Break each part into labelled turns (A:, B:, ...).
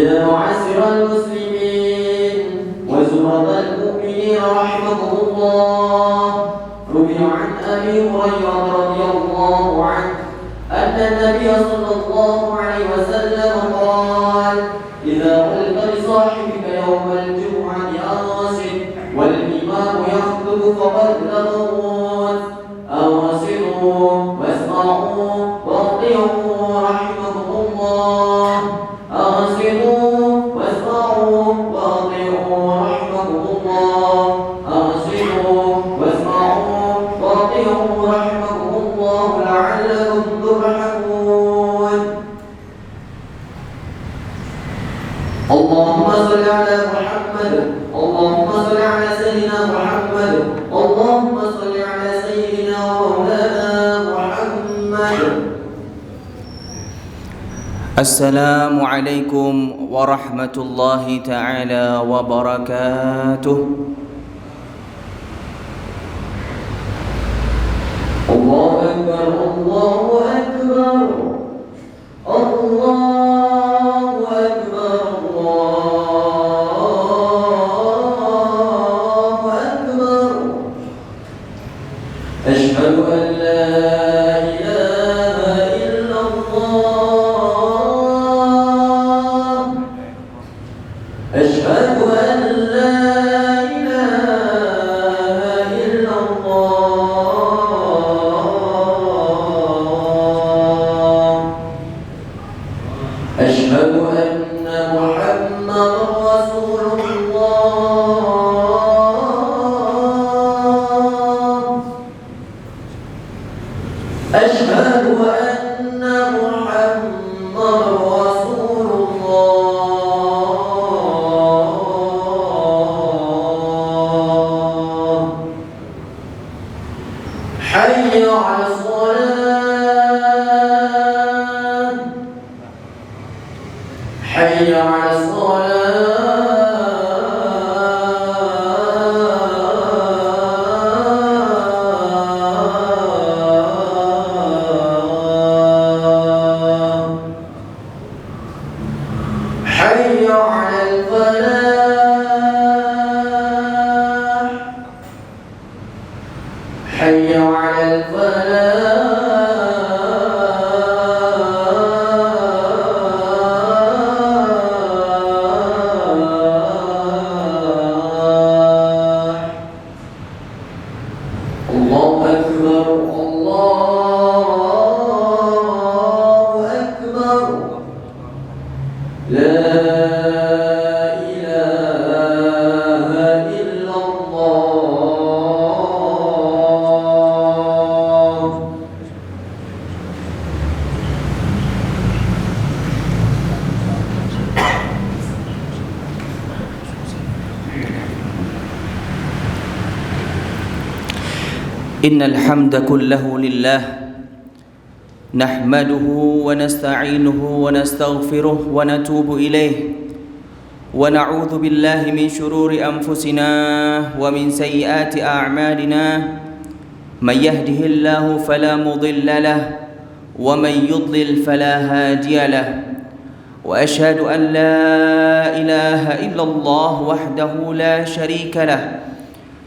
A: يا معسر المسلمين وزمرة المؤمنين رحمكم الله. روي عن أبي هريرة رضي الله عنه أن النبي صلى الله عليه وسلم قال: إذا قلت لصاحبك يوم الجمعة أنصت والإمام يخطب فقد لغوت، أنصتوا واسمعوا واطيعوا رحمكم الله. أنصتوا واسمعوا واطيعوا رحمكم الله. أنصتوا واسمعوا واطيعوا رحمكم الله لعلكم ترحمون. اللهم صل على محمد. اللهم صل على سيدنا محمد. اللهم صل على سيدنا ومولانا محمد.
B: السلام عليكم ورحمة الله تعالى وبركاته.
A: الله أكبر الله أكبر الله أكبر الله أكبر. أشهد أن لا إله إلا الله. أشهد أن لا إله إلا الله. أشهد أن محمدا رسول الله. أشهد أن محمدا رسول الله. حي على الصلاة. حي على الصلاة. حي على الفلاح. حي على الفلاح. الله أكبر الله أكبر. لا إله إلا الله.
B: إن الحمد كله لله نحمده ونستعينه ونستغفره ونتوب إليه ونعوذ بالله من شرور أنفسنا ومن سيئات أعمالنا. من يهده الله فلا مضل له ومن يضلل فلا هادي له. وأشهد أن لا إله إلا الله وحده لا شريك له.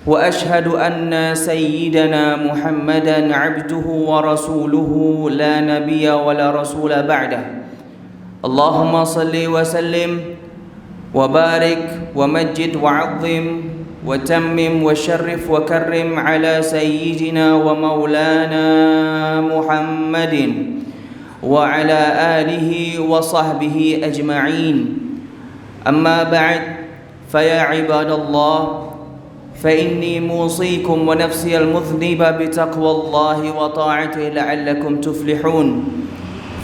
B: وأشهد أن سيدنا محمدا عبده ورسوله لا نبي ولا رسول بعده. اللهم صل وسلم وبارك ومجد وعظم وتمم وشرف وكرم على سيدنا ومولانا محمد وعلى آله وصحبه أجمعين. أما بعد فيا عباد الله، فإني موصيكم ونفسي المذنبة بتقوى الله وطاعته لعلكم تفلحون.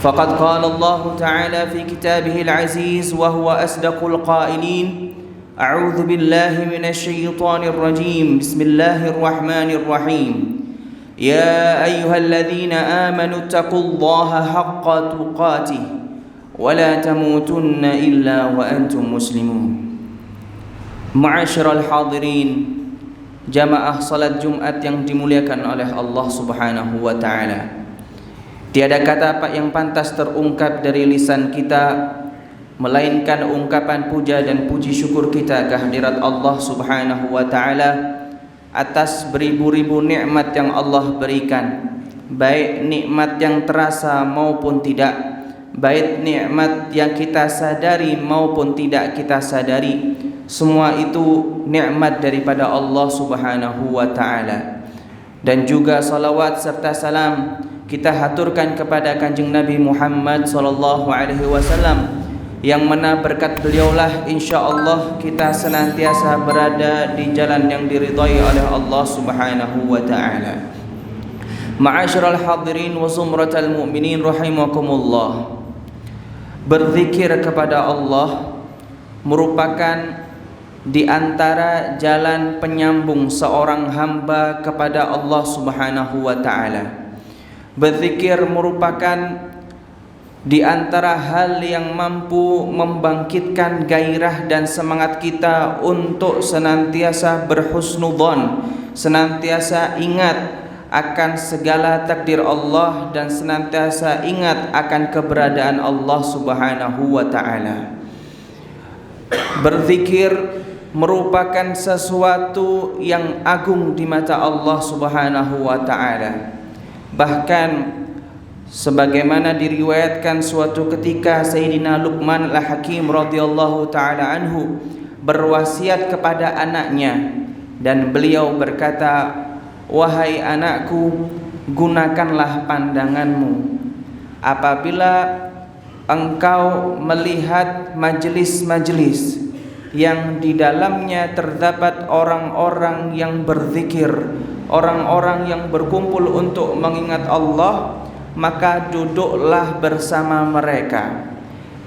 B: فقد قال الله تعالى في كتابه العزيز وهو أصدق القائلين: أعوذ بالله من الشيطان الرجيم. بسم الله الرحمن الرحيم. يا أيها الذين آمنوا اتقوا الله حق تقاته ولا تموتن إلا وأنتم مسلمون. Ma'asyiral hadirin, jamaah salat Jumat yang dimuliakan oleh Allah Subhanahu wa taala. Tiada kata apa yang pantas terungkap dari lisan kita melainkan ungkapan puja dan puji syukur kita kehadirat Allah Subhanahu wa taala atas beribu-ribu nikmat yang Allah berikan, baik nikmat yang terasa maupun tidak, baik nikmat yang kita sadari maupun tidak kita sadari. Semua itu nikmat daripada Allah Subhanahu wa taala. Dan juga salawat serta salam kita haturkan kepada Kanjeng Nabi Muhammad sallallahu alaihi wasallam, yang mana berkat beliaulah insyaallah kita senantiasa berada di jalan yang diridhai oleh Allah Subhanahu wa taala. Ma'asyiral hadirin wa zumratal mu'minin rahimakumullah. Berzikir kepada Allah merupakan di antara jalan penyambung seorang hamba kepada Allah Subhanahu wa taala. Berzikir merupakan di antara hal yang mampu membangkitkan gairah dan semangat kita untuk senantiasa berhusnudzon, senantiasa ingat akan segala takdir Allah dan senantiasa ingat akan keberadaan Allah Subhanahu wa taala. Berzikir merupakan sesuatu yang agung di mata Allah Subhanahu wa taala. Bahkan sebagaimana diriwayatkan suatu ketika Sayyidina Luqman al-Hakim radhiyallahu taala anhu berwasiat kepada anaknya, dan beliau berkata, "Wahai anakku, gunakanlah pandanganmu apabila engkau melihat majelis-majelis yang di dalamnya terdapat orang-orang yang berzikir, orang-orang yang berkumpul untuk mengingat Allah, maka duduklah bersama mereka.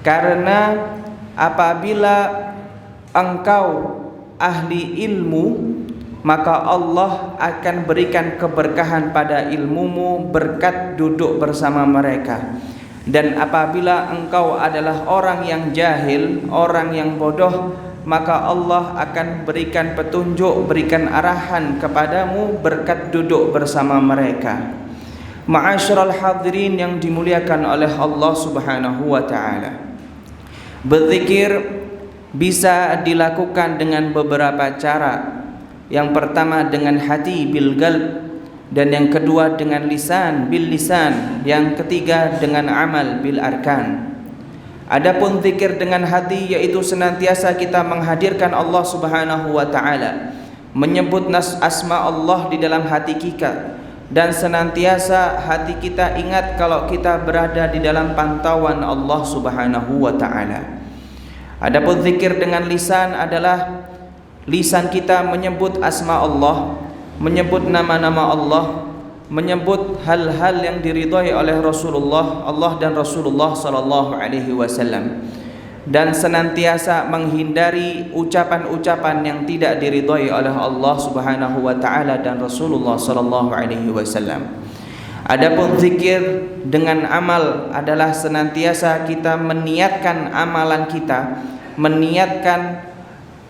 B: Karena apabila engkau ahli ilmu, maka Allah akan berikan keberkahan pada ilmumu berkat duduk bersama mereka. Dan apabila engkau adalah orang yang jahil, orang yang bodoh, maka Allah akan berikan petunjuk, berikan arahan kepadamu berkat duduk bersama mereka." Ma'asyiral hadirin yang dimuliakan oleh Allah Subhanahu wa taala. Berzikir bisa dilakukan dengan beberapa cara. Yang pertama dengan hati bil qalb, dan yang kedua dengan lisan bil lisan, yang ketiga dengan amal bil arkan. Adapun zikir dengan hati yaitu senantiasa kita menghadirkan Allah Subhanahu wa taala, menyebut asma Allah di dalam hati kita, dan senantiasa hati kita ingat kalau kita berada di dalam pantauan Allah Subhanahu wa taala. Adapun zikir dengan lisan adalah lisan kita menyebut asma Allah, menyebut nama-nama Allah, menyebut hal-hal yang diridhai oleh Rasulullah, Allah dan Rasulullah sallallahu alaihi wasallam, dan senantiasa menghindari ucapan-ucapan yang tidak diridhai oleh Allah Subhanahu wa taala dan Rasulullah sallallahu alaihi wasallam. Adapun zikir dengan amal adalah senantiasa kita meniatkan amalan kita, meniatkan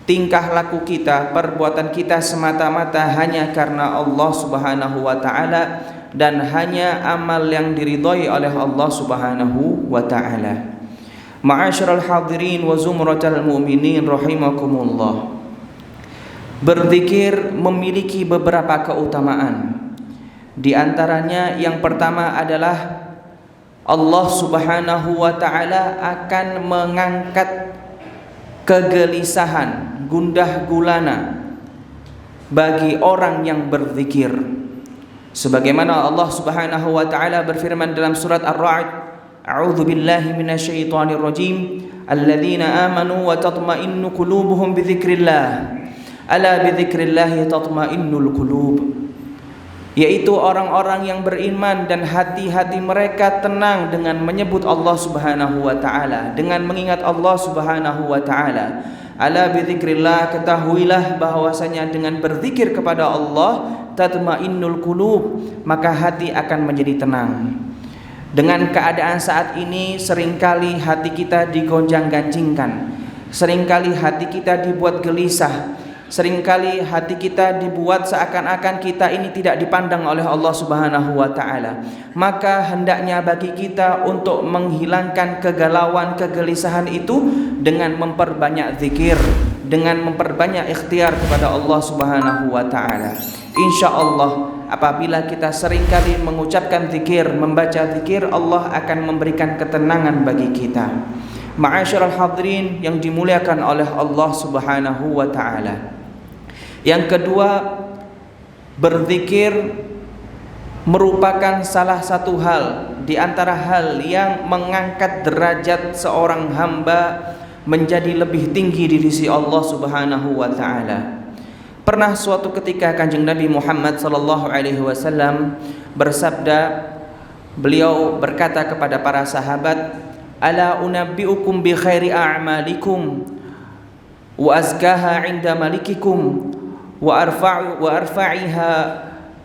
B: tingkah laku kita, perbuatan kita semata-mata hanya karena Allah Subhanahu wa taala dan hanya amal yang diridhai oleh Allah Subhanahu wa taala. Ma'asyiral hadirin wa zumratal mu'minin rahimakumullah. Berzikir memiliki beberapa keutamaan. Di antaranya yang pertama adalah Allah Subhanahu wa taala akan mengangkat kegelisahan, gundah gulana bagi orang yang berzikir. Sebagaimana Allah Subhanahu wa taala berfirman dalam surat Ar-Ra'd, "A'udzu billahi minasyaitonir rajim. Alladzina amanu wa tatma'innu qulubuhum bidzikrillah. Ala bidzikrillah tatma'innul qulub." Yaitu orang-orang yang beriman dan hati-hati mereka tenang dengan menyebut Allah Subhanahu wa taala, dengan mengingat Allah Subhanahu wa taala. Ala bidzikrillah, ketahuilah bahwasanya dengan berzikir kepada Allah tatmainnul qulub, maka hati akan menjadi tenang. Dengan keadaan saat ini seringkali hati kita digonjang-ganjingkan, seringkali hati kita dibuat gelisah, seringkali hati kita dibuat seakan-akan kita ini tidak dipandang oleh Allah Subhanahu wa taala. Maka hendaknya bagi kita untuk menghilangkan kegalauan, kegelisahan itu dengan memperbanyak zikir, dengan memperbanyak ikhtiar kepada Allah Subhanahu wa taala. Insyaallah apabila kita seringkali mengucapkan zikir, membaca zikir, Allah akan memberikan ketenangan bagi kita. Ma'asyiral hadirin yang dimuliakan oleh Allah Subhanahu wa taala. Yang kedua, berzikir merupakan salah satu hal di antara hal yang mengangkat derajat seorang hamba menjadi lebih tinggi di sisi Allah Subhanahu wa taala. Pernah suatu ketika Kanjeng Nabi Muhammad sallallahu alaihi wasallam bersabda, beliau berkata kepada para sahabat, "Ala unabbiukum bi khairi a'malikum wa azkaha 'inda malikikum wa arfa'iha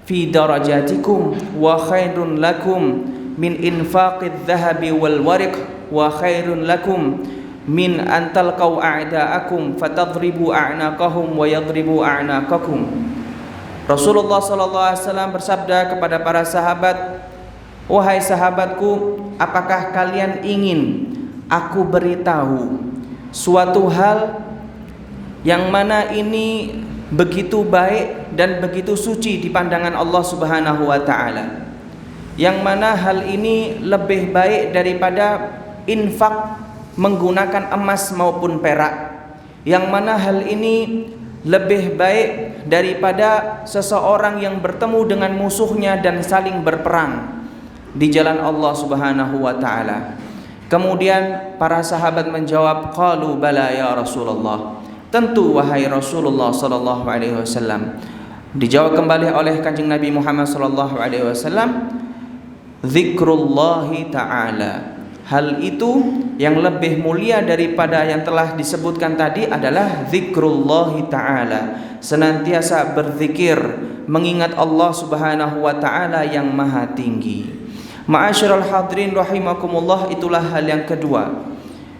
B: fi darajatikum wa khairun lakum min infaqidh dhahabi wal wariq wa khairun lakum min an talqaw a'da'akum fatadribu a'naqahum wa yadribu a'naqakum." Rasulullah sallallahu alaihi wasallam bersabda kepada para sahabat, "Wahai sahabatku, apakah kalian ingin aku beritahu suatu hal yang mana ini begitu baik dan begitu suci di pandangan Allah Subhanahu wa taala, yang mana hal ini lebih baik daripada infak menggunakan emas maupun perak, yang mana hal ini lebih baik daripada seseorang yang bertemu dengan musuhnya dan saling berperang di jalan Allah Subhanahu wa taala?" Kemudian para sahabat menjawab, "Qalu bala ya Rasulullah." Tentu wahai Rasulullah sallallahu alaihi wasallam. Dijawab kembali oleh Kanjeng Nabi Muhammad sallallahu alaihi wasallam, "Dzikrullahi ta'ala." Hal itu yang lebih mulia daripada yang telah disebutkan tadi adalah dzikrullahi ta'ala, senantiasa berzikir, mengingat Allah Subhanahu wa taala yang maha tinggi. Ma'asyiral hadirin rahimakumullah, itulah hal yang kedua,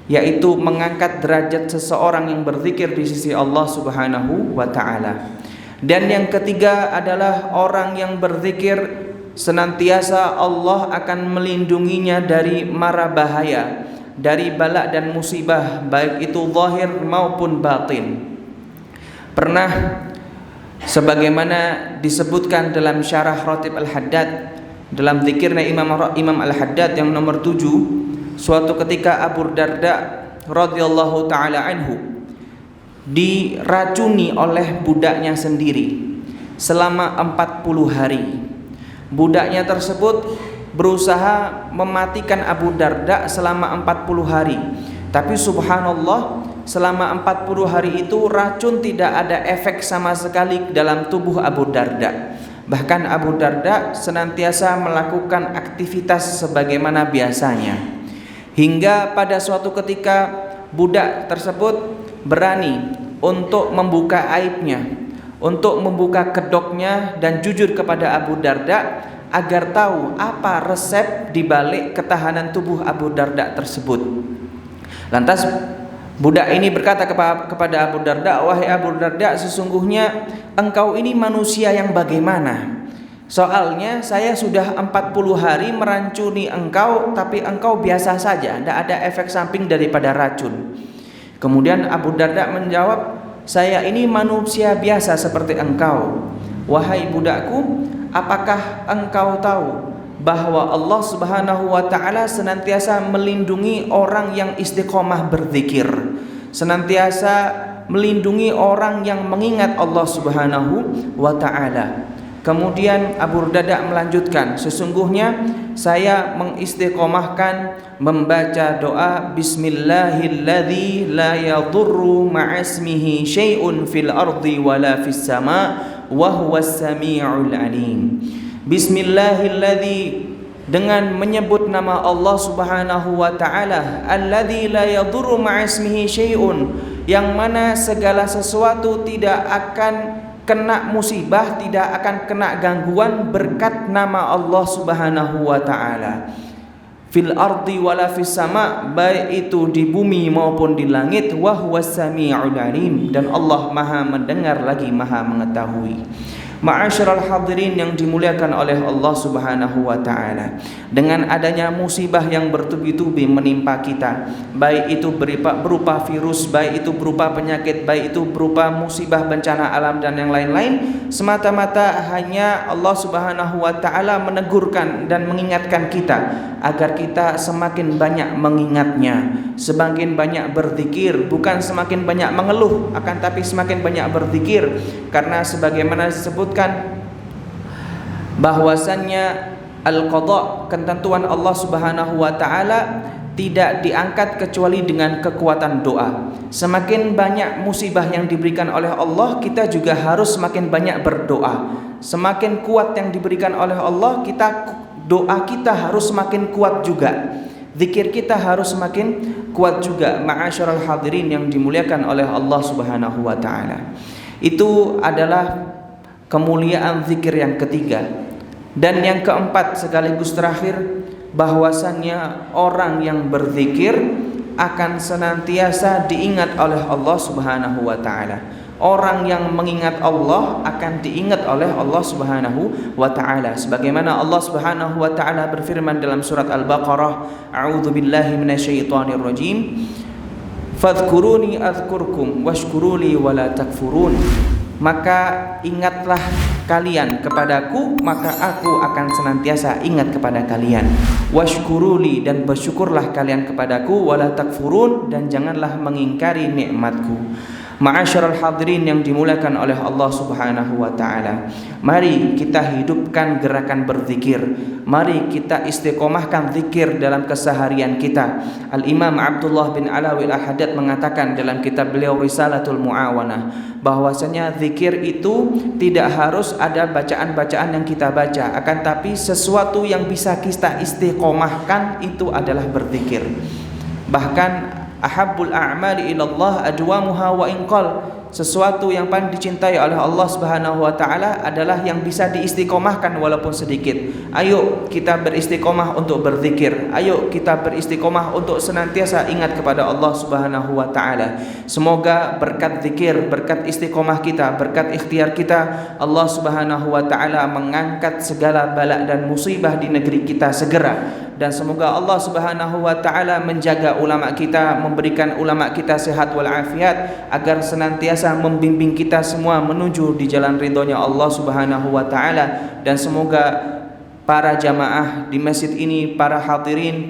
B: yaitu mengangkat derajat seseorang yang berzikir di sisi Allah Subhanahu wa taala. Dan yang ketiga adalah orang yang berzikir senantiasa Allah akan melindunginya dari mara bahaya, dari bala dan musibah, baik itu zahir maupun batin. Pernah sebagaimana disebutkan dalam syarah Ratib Al-Haddad, dalam zikirnya Imam Al-Haddad yang nomor 7, suatu ketika Abu Darda radhiyallahu taala anhu diracuni oleh budaknya sendiri selama 40 hari. Budaknya tersebut berusaha mematikan Abu Darda selama 40 hari. Tapi subhanallah, selama 40 hari itu racun tidak ada efek sama sekali dalam tubuh Abu Darda. Bahkan Abu Darda senantiasa melakukan aktivitas sebagaimana biasanya. Hingga pada suatu ketika budak tersebut berani untuk membuka aibnya, untuk membuka kedoknya dan jujur kepada Abu Darda agar tahu apa resep dibalik ketahanan tubuh Abu Darda tersebut. Lantas budak ini berkata kepada Abu Darda, "Wahai Abu Darda, sesungguhnya engkau ini manusia yang bagaimana? Soalnya saya sudah 40 hari merancuni engkau, tapi engkau biasa saja, tidak ada efek samping daripada racun." Kemudian Abu Darda menjawab, "Saya ini manusia biasa seperti engkau. Wahai budakku, apakah engkau tahu bahwa Allah Subhanahu wa taala senantiasa melindungi orang yang istiqomah berzikir, senantiasa melindungi orang yang mengingat Allah Subhanahu wa taala." Kemudian Abu Darda melanjutkan, "Sesungguhnya saya mengistiqomahkan membaca doa Bismillahilladzi la yadurru ma'asmihi syai'un fil ardi wala fis sama wa huwas sami'ul alim." Bismillahilladzi, dengan menyebut nama Allah Subhanahu wa taala, alladzi la yadurru ma'asmihi syai'un, yang mana segala sesuatu tidak akan kena musibah, tidak akan kena gangguan berkat nama Allah Subhanahu wa taala. fil ardi wala fis sama, baik itu di bumi maupun di langit, wa huwas sami'ul alim, dan Allah Maha mendengar lagi Maha mengetahui. Ma'asyiral hadirin yang dimuliakan oleh Allah Subhanahu wa taala, dengan adanya musibah yang bertubi-tubi menimpa kita, baik itu berupa virus, baik itu berupa penyakit, baik itu berupa musibah bencana alam dan yang lain-lain, semata-mata hanya Allah Subhanahu wa taala menegurkan dan mengingatkan kita agar kita semakin banyak mengingatnya, semakin banyak berzikir, bukan semakin banyak mengeluh, akan tapi semakin banyak berzikir, karena sebagaimana disebutkan bahwasannya al-qada, ketentuan Allah Subhanahu wa taala, tidak diangkat kecuali dengan kekuatan doa. Semakin banyak musibah yang diberikan oleh Allah, kita juga harus semakin banyak berdoa. Semakin kuat yang diberikan oleh Allah, doa kita harus semakin kuat juga. Zikir kita harus semakin kuat juga. Ma'asyiral hadirin yang dimuliakan oleh Allah Subhanahu wa taala. Itu adalah kemuliaan zikir yang ketiga. Dan yang keempat sekaligus terakhir, bahwasannya orang yang berzikir akan senantiasa diingat oleh Allah Subhanahu wa taala. Orang yang mengingat Allah akan diingat oleh Allah Subhanahu wa taala, sebagaimana Allah Subhanahu wa taala berfirman dalam surat Al-Baqarah, a'udzubillahi minasyaitonir rajim, fadhkuruni adzkurkum washkuruli wala takfurun. Maka ingatlah kalian kepadaku, maka aku akan senantiasa ingat kepada kalian. Washkuruli, dan bersyukurlah kalian kepadaku, wala takfurun, dan janganlah mengingkari nikmatku. Ma'asyiral hadirin yang dimuliakan oleh Allah Subhanahu wa taala, mari kita hidupkan gerakan berzikir. Mari kita istiqomahkan zikir dalam keseharian kita. Al-Imam Abdullah bin Alawi Al-Haddad mengatakan dalam kitab beliau Risalatul Mu'awanah, bahwasanya zikir itu tidak harus ada bacaan-bacaan yang kita baca, akan tapi sesuatu yang bisa kita istiqomahkan itu adalah berzikir. Bahkan ahabbul a'mali ilallah adwamuha wa inqal, sesuatu yang paling dicintai oleh Allah Subhanahu wa taala adalah yang bisa diistiqomahkan walaupun sedikit. Ayo kita beristiqomah untuk berzikir. Ayo kita beristiqomah untuk senantiasa ingat kepada Allah Subhanahu wa taala. Semoga berkat zikir, berkat istiqomah kita, berkat ikhtiar kita, Allah Subhanahu wa taala mengangkat segala bala dan musibah di negeri kita segera. Dan semoga Allah Subhanahu wa taala menjaga ulama kita, memberikan ulama kita sehat wal afiat, agar senantiasa membimbing kita semua menuju di jalan ridhonya Allah Subhanahu wa taala. Dan semoga para jamaah di masjid ini, para hadirin,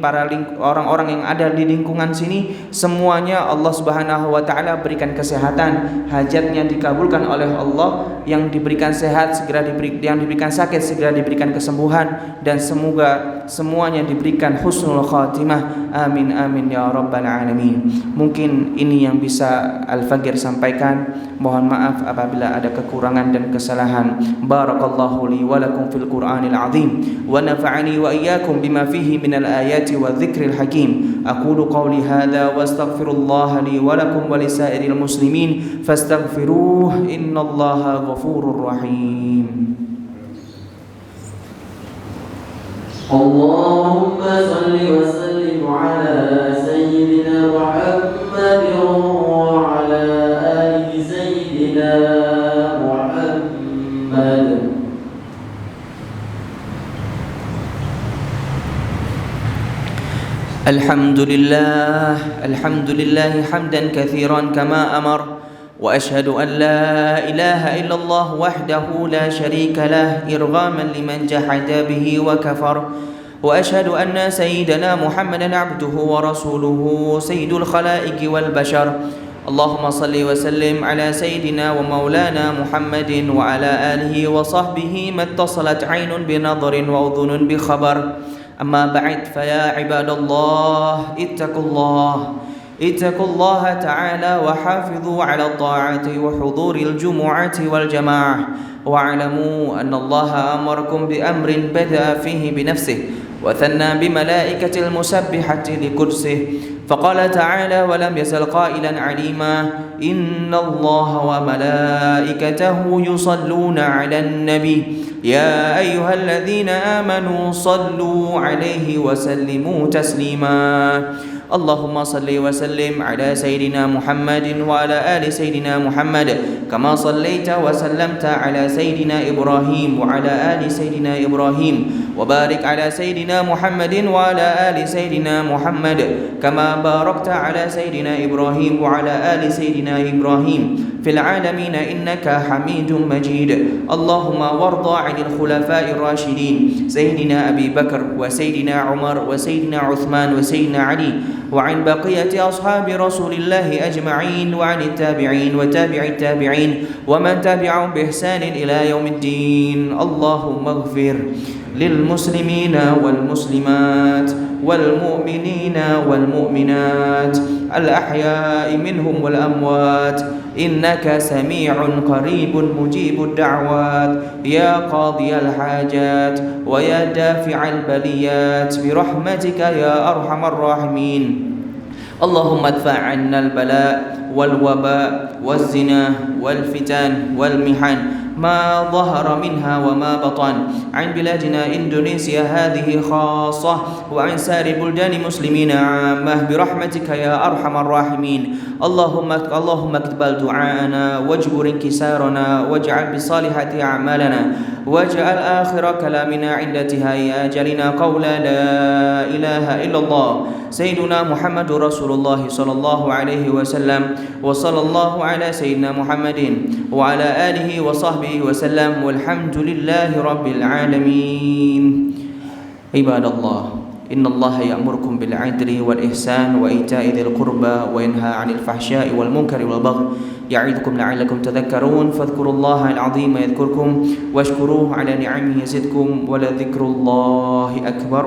B: orang-orang yang ada di lingkungan sini, semuanya Allah Subhanahu wa taala berikan kesehatan, hajatnya dikabulkan oleh Allah, yang diberikan sehat segera yang diberikan sakit segera diberikan kesembuhan, dan semoga semuanya diberikan husnul khatimah. Amin amin ya rabbal alamin. Mungkin ini yang bisa Al-Fagir sampaikan. Mohon maaf apabila ada kekurangan dan kesalahan. Barakallahu li wa lakum fil Qur'anil azim, wa nafa'ani wa iyyakum bima fihi minal ayati wa dzikril hakim. Aqulu qawli hadza wa astaghfirullah li wa lakum wa lisairil muslimin fastaghfiruh, innallaha ghafurur rahim.
A: Allahumma salli wa sallim ala sayyidina Muhammad wa ala ali sayyidina Muhammad.
B: Alhamdulillah hamdan kathiran kama amar, wa ashhadu an la ilaha illallah wahdahu la sharika lah irghaman liman jahada bihi wa kafar, wa ashhadu anna sayyidana Muhammadan abduhu wa rasuluhu sayyidul khalaiqi wal bashar. Allahumma salli wa sallim ala sayyidina wa maulana Muhammadin wa ala alihi wa sahbihi mattasalat aynun bi nadharin wa udhunun bi khabar. Amma ba'd, fa ya ibadallah ittaqullaha ta'ala wa hafidhu ala ta'ati wa huduril jumu'ati wal jama'ah, wa alamu anna Allah amarakum bi amrin bada'a fihi bi nafsihi وثنى بملائكة المسبحة لقدسه فقال تعالى ولم يزل قائلا عليما إن الله وملائكته يصلون على النبي يا أيها الذين آمنوا صلوا عليه وسلموا تسليما اللهم صل وسلم على سيدنا محمد وعلى آل سيدنا محمد كما صليت وسلمت على سيدنا إبراهيم وعلى آل سيدنا إبراهيم وبارك على سيدنا محمد وعلى آل سيدنا محمد كما باركت على سيدنا إبراهيم وعلى آل سيدنا إبراهيم في العالمين إنك حميد مجيد اللهم وارض عن الخلفاء الراشدين سيدنا أبي بكر وسيدنا عمر وسيدنا عثمان وسيدنا علي وعن بقية أصحاب رسول الله أجمعين وعن التابعين وتابع التابعين ومن تبعهم بإحسان إلى يوم الدين اللهم اغفر للمسلمين والمسلمات والمؤمنين والمؤمنات الأحياء منهم والأموات إنك سميع قريب مجيب الدعوات يا قاضي الحاجات ويا دافع البليات برحمتك يا أرحم الراحمين اللهم ادفع عنا البلاء والوباء والزنا والفتن والمحن ما ظهر منها وما بطن عن بلادنا إندونيسيا هذه خاصة وعن سائر بلدان المسلمين عامة برحمتك يا أرحم الراحمين اللهم اقبل دعاءنا واجبر انكسارنا واجعل بصالحة أعمالنا واجعل آخر كلامنا عند انتهاء أجلنا قول لا إله إلا الله سيدنا محمد رسول الله صلى الله عليه وسلم وصلى الله على سيدنا محمد وعلى آله وصحبه وسلم والحمد لله رب العالمين عباد الله إن الله يأمركم بالعدل والإحسان وإيتاء ذي القربى وينهى عن الفحشاء والمنكر والبغي يعظكم لعلكم تذكرون فاذكروا الله العظيم يذكركم واشكروه على نعمه يزدكم ولذكر الله أكبر